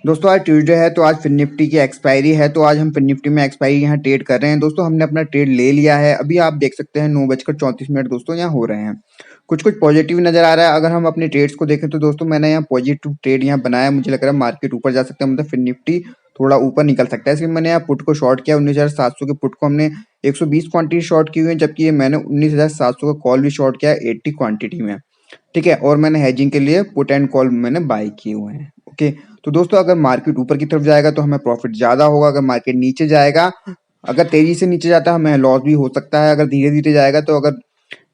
दोस्तों आज ट्यूसडे है तो आज फिन निफ्टी की एक्सपायरी है तो आज हम फिन निफ्टी में एक्सपायरी यहाँ ट्रेड कर रहे हैं। दोस्तों हमने अपना ट्रेड ले लिया है। अभी आप देख सकते हैं 9:34 दोस्तों यहाँ हो रहे हैं। कुछ पॉजिटिव नजर आ रहा है। अगर हम अपने ट्रेड्स को देखें तो दोस्तों मैंने यहाँ पॉजिटिव ट्रेड यहाँ बनाया। मुझे लग रहा है मार्केट ऊपर जा सकता है, मतलब फिन निफ्टी थोड़ा ऊपर निकल सकता है। इसलिए मैंने यहाँ पुट को शॉर्ट किया। 19,700 के पुट को हमने 120 क्वांटिटी शॉर्ट की हुई है, जबकि ये मैंने 19,700 का कॉल भी शॉर्ट किया है 80 क्वांटिटी में। ठीक है, और मैंने हेजिंग के लिए पुट एंड कॉल मैंने बाय किए हुए हैं। ओके, तो दोस्तों अगर मार्केट ऊपर की तरफ जाएगा तो हमें प्रॉफिट ज्यादा होगा। अगर मार्केट नीचे जाएगा, अगर तेजी से नीचे जाता है हमें लॉस भी हो सकता है। अगर धीरे धीरे जाएगा तो अगर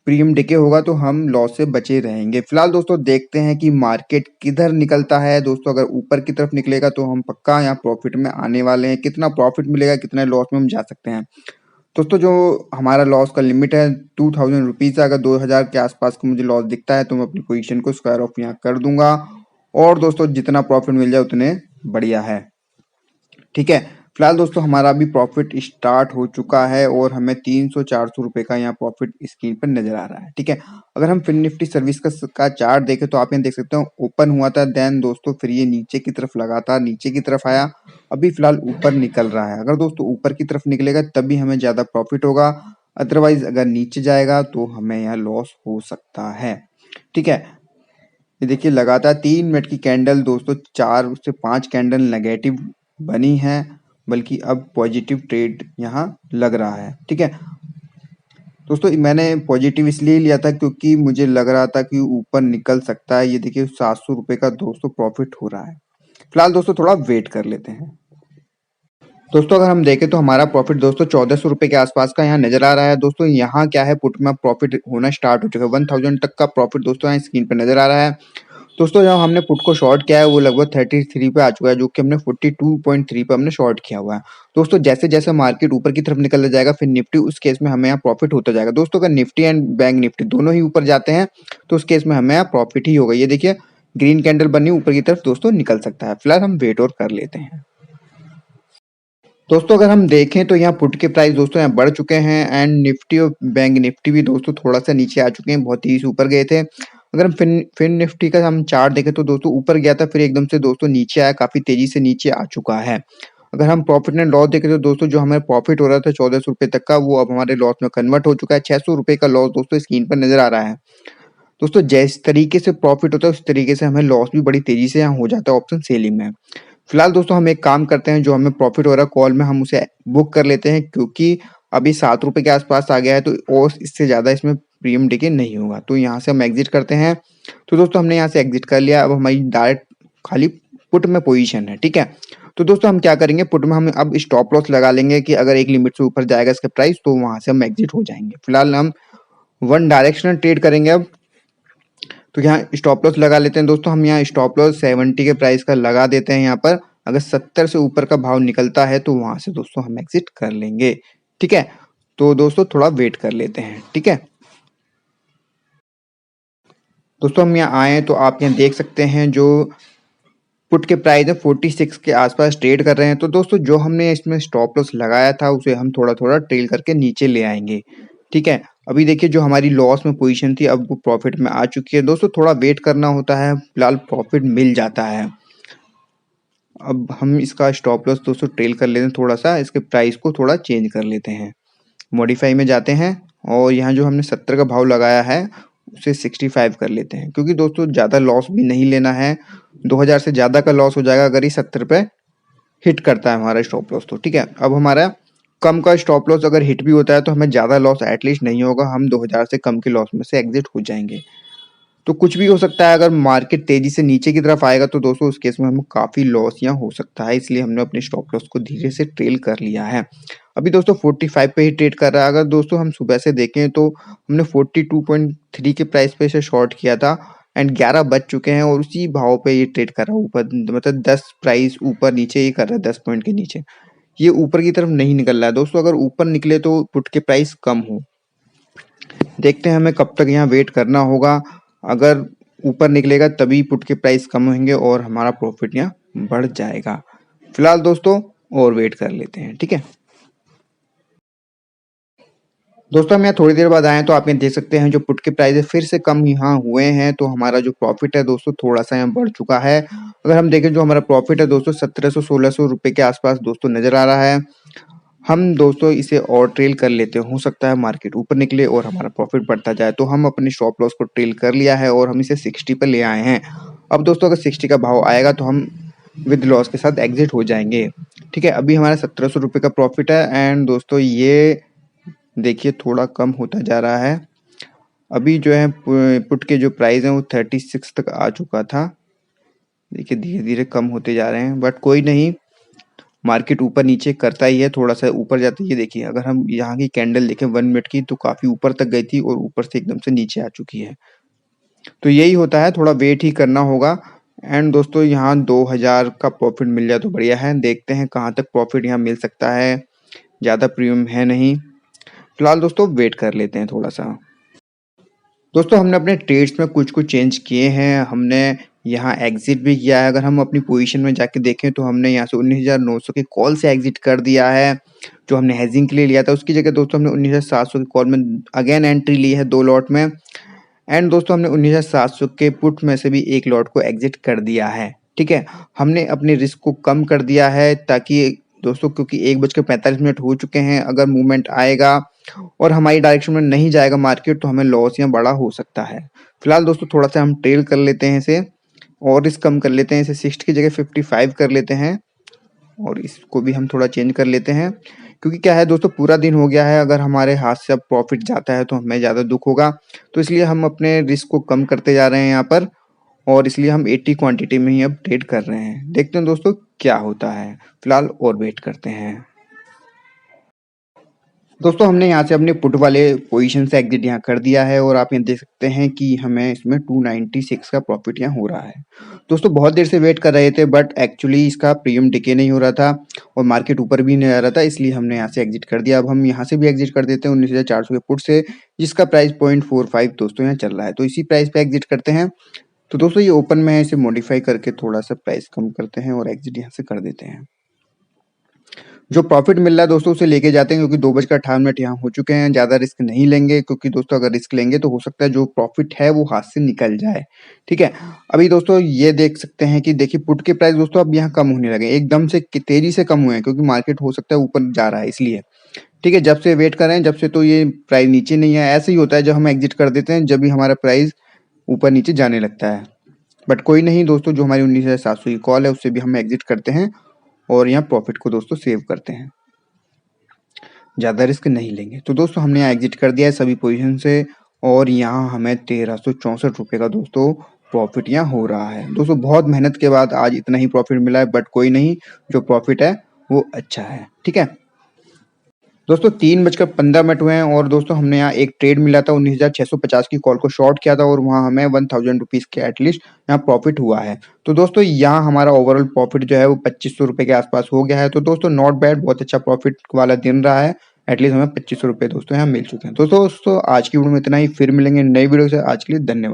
प्रीमियम डिके होगा तो हम लॉस से बचे रहेंगे। फिलहाल दोस्तों देखते हैं कि मार्केट किधर निकलता है। दोस्तों अगर ऊपर की तरफ निकलेगा तो हम पक्का यहाँ प्रॉफिट में आने वाले हैं। कितना प्रॉफिट मिलेगा, कितना लॉस में हम जा सकते हैं। दोस्तों जो हमारा लॉस का लिमिट है 2000 रुपीज, अगर 2000 के आसपास का मुझे लॉस दिखता है तो मैं अपनी पोजीशन को स्क्वायर ऑफ यहाँ कर दूंगा। और दोस्तों जितना प्रॉफिट मिल जाए उतने बढ़िया है। ठीक है, फिलहाल दोस्तों हमारा अभी प्रॉफिट स्टार्ट हो चुका है और हमें 300-400 रुपए का यहाँ प्रॉफिट स्क्रीन पर नजर आ रहा है। ठीक है, अगर हम फिन निफ्टी सर्विस का चार्ट देखें तो आप यहाँ देख सकते हो ओपन हुआ था, देन दोस्तों फिर ये नीचे की तरफ लगातार नीचे की तरफ आया। अभी फिलहाल ऊपर निकल रहा है। अगर दोस्तों ऊपर की तरफ निकलेगा तभी हमें ज्यादा प्रॉफिट होगा, अदरवाइज अगर नीचे जाएगा तो हमें यहाँ लॉस हो सकता है। ठीक है, ये देखिए लगातार 3 मिनट की कैंडल दोस्तों 4 से 5 कैंडल नेगेटिव बनी है, बल्कि अब पॉजिटिव ट्रेड यहाँ लग रहा है। ठीक है दोस्तों, मैंने पॉजिटिव इसलिए लिया था क्योंकि मुझे लग रहा था कि ऊपर निकल सकता है। ये देखिए 700 रुपए का दोस्तों प्रॉफिट हो रहा है। फिलहाल दोस्तों थोड़ा वेट कर लेते हैं। दोस्तों अगर हम देखें तो हमारा प्रॉफिट दोस्तों 1400 रुपए के आसपास का यहाँ नजर आ रहा है। दोस्तों यहाँ क्या है, पुट में प्रॉफिट होना स्टार्ट हो चुका है। 1000 तक का प्रॉफिट दोस्तों यहाँ स्क्रीन पर नजर आ रहा है। दोस्तों जब हमने पुट को शॉर्ट किया है वो लगभग 33 पे आ चुका है, जो कि हमने 42.3 पे हमने शॉर्ट किया हुआ है। दोस्तों जैसे जैसे मार्केट ऊपर की तरफ निकल जाएगा फिर निफ्टी, उस केस में हमें यहाँ प्रॉफिट होता जाएगा। दोस्तों अगर निफ्टी एंड बैंक निफ्टी दोनों ही ऊपर जाते हैं तो उस केस में हमें यहाँ प्रॉफिट ही होगा। ये देखिए ग्रीन कैंडल बनी ऊपर की तरफ दोस्तों निकल सकता है। फिलहाल हम वेट और कर लेते हैं। दोस्तों अगर हम देखें तो यहाँ पुट के प्राइस दोस्तों यहाँ बढ़ चुके हैं एंड निफ्टी और बैंक निफ्टी भी दोस्तों थोड़ा सा नीचे आ चुके हैं, बहुत तेजी से ऊपर गए थे। अगर हम फिन निफ्टी का हम चार्ट देखें तो दोस्तों ऊपर गया था, फिर एकदम से दोस्तों नीचे आया, काफी तेजी से नीचे आ चुका है। अगर हम प्रॉफिट एंड लॉस देखें तो दोस्तों जो हमें प्रॉफिट हो रहा था 1400 रुपए तक का, वो अब हमारे लॉस में कन्वर्ट हो चुका है। 600 रुपए का लॉस दोस्तों स्क्रीन पर नजर आ रहा है। दोस्तों जिस तरीके से प्रॉफिट होता है उस तरीके से हमें लॉस भी बड़ी तेजी से यहाँ हो जाता है ऑप्शन सेलिंग में। फिलहाल दोस्तों हम एक काम करते हैं, जो हमें प्रॉफिट हो रहा है कॉल में हम उसे बुक कर लेते हैं, क्योंकि अभी 7 रुपए के आसपास आ गया है तो और इससे ज्यादा इसमें प्रीमियम डिके नहीं होगा। तो यहाँ से हम एग्जिट करते हैं। तो दोस्तों हमने यहाँ से एग्जिट कर लिया। अब हमारी डायरेक्ट खाली पुट में पोजीशन है। ठीक है, तो दोस्तों हम क्या करेंगे, पुट में हम अब स्टॉप लॉस लगा लेंगे कि अगर एक लिमिट से ऊपर जाएगा इसका प्राइस तो वहां से हम एग्जिट हो जाएंगे। फिलहाल हम वन डायरेक्शनल ट्रेड करेंगे अब, तो यहाँ स्टॉप लॉस लगा लेते हैं। दोस्तों हम यहाँ स्टॉप लॉस 70 के प्राइस का लगा देते हैं। यहाँ पर अगर 70 से ऊपर का भाव निकलता है तो वहां से दोस्तों हम एग्जिट कर लेंगे। ठीक है, तो दोस्तों थोड़ा वेट कर लेते हैं। ठीक है दोस्तों, हम यहाँ आए तो आप यहाँ देख सकते हैं जो पुट के प्राइस है 46 के आसपास ट्रेड कर रहे हैं। तो दोस्तों जो हमने इसमें स्टॉप लॉस लगाया था उसे हम थोड़ा थोड़ा ट्रेल करके नीचे ले आएंगे। ठीक है, अभी देखिए जो हमारी लॉस में पोजीशन थी अब वो प्रॉफिट में आ चुकी है। दोस्तों थोड़ा वेट करना होता है, फिलहाल प्रॉफिट मिल जाता है। अब हम इसका स्टॉप लॉस दोस्तों ट्रेल कर लेते हैं, थोड़ा सा इसके प्राइस को थोड़ा चेंज कर लेते हैं। मॉडिफाई में जाते हैं और यहाँ जो हमने 70 का भाव लगाया है उसे 65 कर लेते हैं, क्योंकि दोस्तों ज़्यादा लॉस भी नहीं लेना है। 2000 से ज़्यादा का लॉस हो जाएगा अगर ये 70 पे हिट करता है हमारा स्टॉप लॉस। तो ठीक है, अब हमारा कम का स्टॉप लॉस अगर हिट भी होता है तो हमें ज़्यादा लॉस एटलीस्ट नहीं होगा, हम 2000 से कम के लॉस में से एग्जिट हो जाएंगे। तो कुछ भी हो सकता है, अगर मार्केट तेजी से नीचे की तरफ आएगा तो दोस्तों उस केस में हमें काफी लॉस यहाँ हो सकता है, इसलिए हमने अपने स्टॉप लॉस को धीरे से ट्रेल कर लिया है। अभी दोस्तों 45 पे ही ट्रेड कर रहा है। अगर दोस्तों हम सुबह से देखें तो हमने 42.3 के प्राइस पे से शॉर्ट किया था एंड 11 बज चुके हैं और उसी भाव पे ये ट्रेड कर रहा है ऊपर, मतलब 10 प्राइस ऊपर नीचे ही कर रहा है, 10 पॉइंट के नीचे। ये ऊपर की तरफ नहीं निकल रहा है दोस्तों। अगर ऊपर निकले तो पुट के प्राइस कम हो, देखते हैं हमें कब तक यहाँ वेट करना होगा। अगर ऊपर निकलेगा तभी पुट के प्राइस कम होंगे और हमारा प्रॉफिट यहाँ बढ़ जाएगा। फिलहाल दोस्तों और वेट कर लेते हैं। ठीक है दोस्तों हम यहाँ थोड़ी देर बाद आए हैं तो आप यहाँ देख सकते हैं जो पुट के प्राइस फिर से कम यहाँ हुए हैं, तो हमारा जो प्रॉफिट है दोस्तों थोड़ा सा यहाँ बढ़ चुका है। अगर हम देखें जो हमारा प्रॉफिट है दोस्तों 1700-1600 रुपए के आसपास दोस्तों नजर आ रहा है। हम दोस्तों इसे और ट्रेल कर लेते हैं, हो सकता है मार्केट ऊपर निकले और हमारा प्रॉफिट बढ़ता जाए। तो हम अपने स्टॉप लॉस को ट्रेल कर लिया है और हम इसे 60 पे ले आए हैं। अब दोस्तों अगर 60 का भाव आएगा तो हम विद लॉस के साथ एग्जिट हो जाएंगे। ठीक है, अभी हमारा 1700 रुपए का प्रॉफिट है एंड दोस्तों ये देखिए थोड़ा कम होता जा रहा है। अभी जो है पुट के जो प्राइस है वो 36 तक आ चुका था। देखिए धीरे धीरे कम होते जा रहे हैं, बट कोई नहीं, मार्केट ऊपर नीचे करता ही है, थोड़ा सा ऊपर जाता है। ये देखिए अगर हम यहाँ की कैंडल देखें 1 मिनट की तो काफी ऊपर तक गई थी और ऊपर से एकदम से नीचे आ चुकी है। तो यही होता है, थोड़ा वेट ही करना होगा। एंड दोस्तों यहाँ 2000 का प्रॉफिट मिल जाए तो बढ़िया है। देखते हैं कहाँ तक प्रॉफिट यहाँ मिल सकता है, ज्यादा प्रीमियम है नहीं। फिलहाल दोस्तों वेट कर लेते हैं थोड़ा सा। दोस्तों हमने अपने ट्रेड्स में कुछ कुछ चेंज किए हैं, हमने यहाँ एग्जिट भी किया है। अगर हम अपनी पोजीशन में जाके देखें तो हमने यहाँ से 19,900 के कॉल से एग्जिट कर दिया है, जो हमने हेजिंग के लिए लिया था। उसकी जगह दोस्तों हमने 19,700 के कॉल में अगेन एंट्री ली है 2 लॉट में। एंड दोस्तों हमने 19,700 के पुट में से भी एक लॉट को एग्जिट कर दिया है। ठीक है, हमने अपने रिस्क को कम कर दिया है ताकि दोस्तों, क्योंकि 1:45 हो चुके हैं, अगर मूवमेंट आएगा और हमारी डायरेक्शन में नहीं जाएगा मार्केट तो हमें लॉस या बड़ा हो सकता है। फिलहाल दोस्तों थोड़ा सा हम ट्रेल कर लेते हैं इसे और रिस्क कम कर लेते हैं। इसे 60 की जगह 55 कर लेते हैं और इसको भी हम थोड़ा चेंज कर लेते हैं, क्योंकि क्या है दोस्तों पूरा दिन हो गया है, अगर हमारे हाथ से अब प्रॉफिट जाता है तो हमें ज़्यादा दुख होगा। तो इसलिए हम अपने रिस्क को कम करते जा रहे हैं यहाँ पर, और इसलिए हम 80 क्वांटिटी में ही अब ट्रेड कर रहे हैं। देखते हैं दोस्तों क्या होता है, फिलहाल और वेट करते हैं। दोस्तों हमने यहाँ से अपने पुट वाले पोजीशन से एग्जिट यहाँ कर दिया है और आप यहाँ देख सकते हैं कि हमें इसमें 296 का प्रॉफिट यहाँ हो रहा है। दोस्तों बहुत देर से वेट कर रहे थे, बट एक्चुअली इसका प्रीमियम डिके नहीं हो रहा था और मार्केट ऊपर भी नहीं आ रहा था, इसलिए हमने यहाँ से एग्जिट कर दिया। अब हम यहाँ से भी एग्जिट कर देते हैं 19,400 के पुट से, जिसका प्राइस 0.45 दोस्तों यहाँ चल रहा है। तो इसी प्राइस पे एग्जिट करते हैं। तो दोस्तों ये ओपन में है, इसे मॉडिफाई करके थोड़ा सा प्राइस कम करते हैं और एग्जिट यहाँ से कर देते हैं। जो प्रॉफिट मिल रहा है दोस्तों उसे लेके जाते हैं, क्योंकि 2:58 यहाँ हो चुके हैं। ज्यादा रिस्क नहीं लेंगे, क्योंकि दोस्तों अगर रिस्क लेंगे तो हो सकता है जो प्रॉफिट है वो हाथ से निकल जाए। ठीक है, अभी दोस्तों ये देख सकते हैं कि देखिए पुट के प्राइस दोस्तों अब यहाँ कम होने लगे, एकदम से तेजी से कम हुए हैं, क्योंकि मार्केट हो सकता है ऊपर जा रहा है इसलिए। ठीक है, जब से वेट कर रहे हैं जब से तो ये प्राइस नीचे नहीं है। ऐसे ही होता है जब हम एग्जिट कर देते हैं, जब भी हमारा प्राइस ऊपर नीचे जाने लगता है। बट कोई नहीं दोस्तों, जो हमारी 19,700 की कॉल है उससे भी हम एग्जिट करते हैं और यहाँ प्रॉफिट को दोस्तों सेव करते हैं, ज़्यादा रिस्क नहीं लेंगे। तो दोस्तों हमने यहाँ एग्जिट कर दिया है सभी पोजीशन से और यहाँ हमें 1364 रुपये का दोस्तों प्रॉफिट यहाँ हो रहा है। दोस्तों बहुत मेहनत के बाद आज इतना ही प्रॉफिट मिला है, बट कोई नहीं, जो प्रॉफिट है वो अच्छा है। ठीक है दोस्तों, 3:15 हुए हैं और दोस्तों हमने यहाँ एक ट्रेड मिला था 19,650 की कॉल को शॉर्ट किया था और वहाँ हमें 1000 रुपीज़ के एटलीस्ट यहाँ प्रॉफिट हुआ है। तो दोस्तों यहाँ हमारा ओवरऑल प्रॉफिट जो है वो 2500 रुपये के आसपास हो गया है। तो दोस्तों नॉट बैड, बहुत अच्छा प्रॉफिट वाला दिन रहा है। एटलीस्ट हमें 2500 रुपये दोस्तों यहाँ मिल चुके हैं। तो दोस्तों आज की वीडियो में इतना ही, फिर मिलेंगे नई वीडियो से। आज के लिए धन्यवाद।